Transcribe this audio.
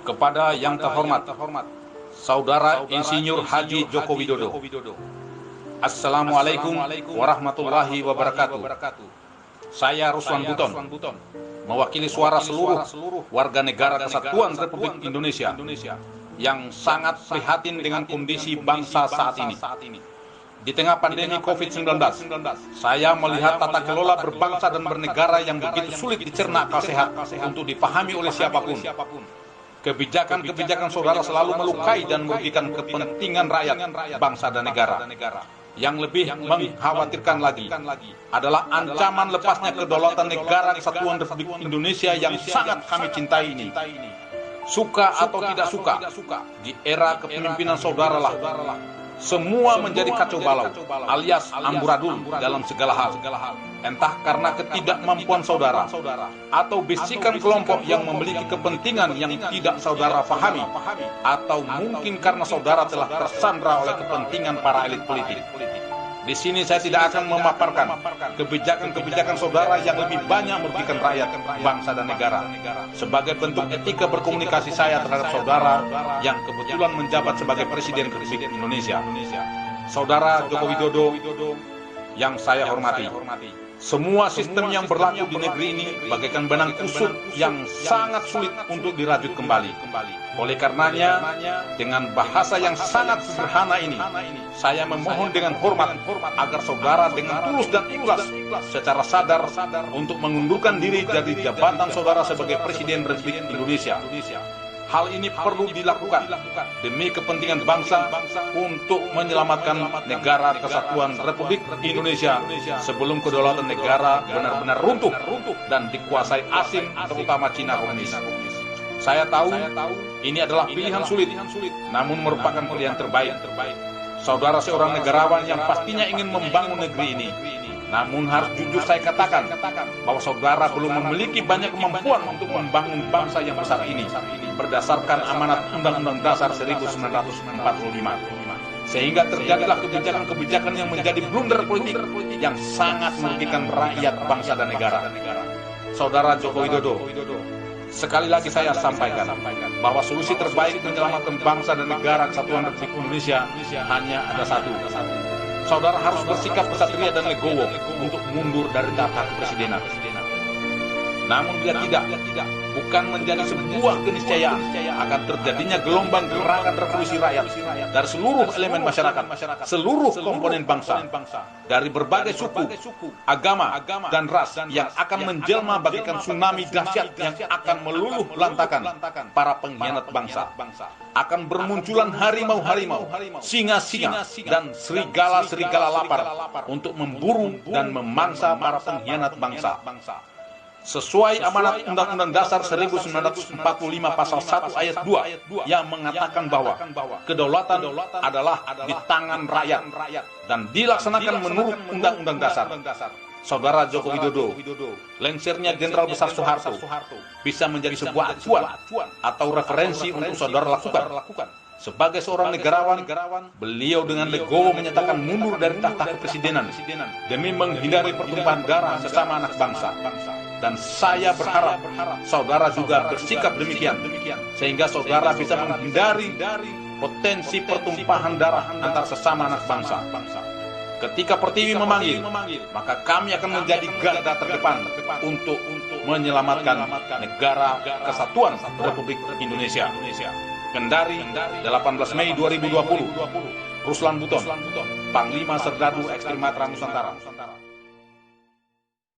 Kepada yang terhormat, Saudara Insinyur Haji Joko Widodo. Assalamualaikum warahmatullahi wabarakatuh. Saya Ruslan Buton, mewakili suara seluruh warga negara Kesatuan Republik Indonesia yang sangat prihatin dengan kondisi bangsa saat ini. Di tengah pandemi COVID-19, saya melihat tata kelola berbangsa dan bernegara yang begitu sulit dicerna akal sehat untuk dipahami oleh siapapun. Kebijakan-kebijakan saudara selalu melukai dan merugikan kepentingan rakyat, bangsa dan negara. Yang lebih mengkhawatirkan lagi adalah ancaman lepasnya kedaulatan negara Kesatuan Republik Indonesia yang sangat kami cintai ini. Suka atau tidak suka, di era kepemimpinan saudara lah, semua menjadi kacau balau, alias amburadul dalam segala hal. Entah karena ketidakmampuan saudara, atau bisikan kelompok yang memiliki kepentingan yang tidak saudara pahami, atau mungkin karena saudara telah tersandra oleh kepentingan para elit politik. Di sini saya tidak akan memaparkan kebijakan-kebijakan saudara yang lebih banyak merugikan rakyat, bangsa dan negara. Sebagai bentuk etika berkomunikasi saya terhadap saudara yang kebetulan menjabat sebagai Presiden Republik Indonesia, Saudara Joko Widodo yang saya hormati. Semua sistem yang berlaku di negeri ini bagaikan benang kusut yang sangat sulit untuk dirajut kembali. Oleh karenanya, dengan bahasa yang sangat sederhana ini, saya memohon dengan hormat agar saudara dengan tulus dan ikhlas secara sadar untuk mengundurkan diri dari jabatan saudara sebagai Presiden Republik Indonesia. Hal ini perlu dilakukan demi kepentingan bangsa untuk menyelamatkan negara Kesatuan Republik Indonesia sebelum kedaulatan negara benar-benar runtuh dan dikuasai asing, terutama Cina komunis. Saya tahu ini adalah pilihan sulit, namun merupakan pilihan terbaik. Saudara seorang negarawan yang pastinya ingin membangun negeri ini. Namun harus jujur saya katakan bahwa saudara belum memiliki banyak kemampuan untuk membangun bangsa yang besar ini berdasarkan amanat Undang-Undang Dasar 1945. Sehingga terjadilah kebijakan-kebijakan yang menjadi blunder politik yang sangat merugikan rakyat, bangsa dan negara. Saudara Joko Widodo, sekali lagi saya sampaikan bahwa solusi terbaik menyelamatkan bangsa dan negara Kesatuan Republik Indonesia hanya ada satu. Saudara harus bersikap kesatria dan legowo untuk mundur dari tahta kepresidenan. Namun bila tidak, bukan menjadi sebuah keniscayaan akan terjadinya gelombang gerakan revolusi rakyat dari seluruh elemen masyarakat, seluruh komponen bangsa, dari berbagai suku, agama, dan ras yang akan menjelma bagaikan tsunami dahsyat yang akan meluluh lantakan para pengkhianat bangsa. Akan bermunculan harimau-harimau, singa-singa, dan serigala-serigala lapar untuk memburu dan memangsa para pengkhianat bangsa. Sesuai amanat Undang-Undang Dasar 1945 Pasal 1 Ayat 2 yang mengatakan bahwa kedaulatan adalah di tangan rakyat dan dilaksanakan menurut Undang-Undang Dasar. Saudara Joko Widodo, lengsernya Jenderal Besar Soeharto bisa menjadi sebuah acuan atau referensi untuk saudara lakukan. Sebagai seorang negarawan, beliau dengan legowo menyatakan mundur dari tahta kepresidenan demi menghindari pertumpahan darah sesama anak bangsa. Dan saya berharap saudara juga bersikap demikian, sehingga saudara bisa menghindari potensi pertumpahan darah antar sesama anak bangsa. Ketika Pertiwi memanggil, maka kami akan menjadi garda terdepan untuk menyelamatkan negara Kesatuan Republik Indonesia. Kendari, 18 Mei 2020, Ruslan Buton, Panglima Serdadu Ekstrem Matra Nusantara.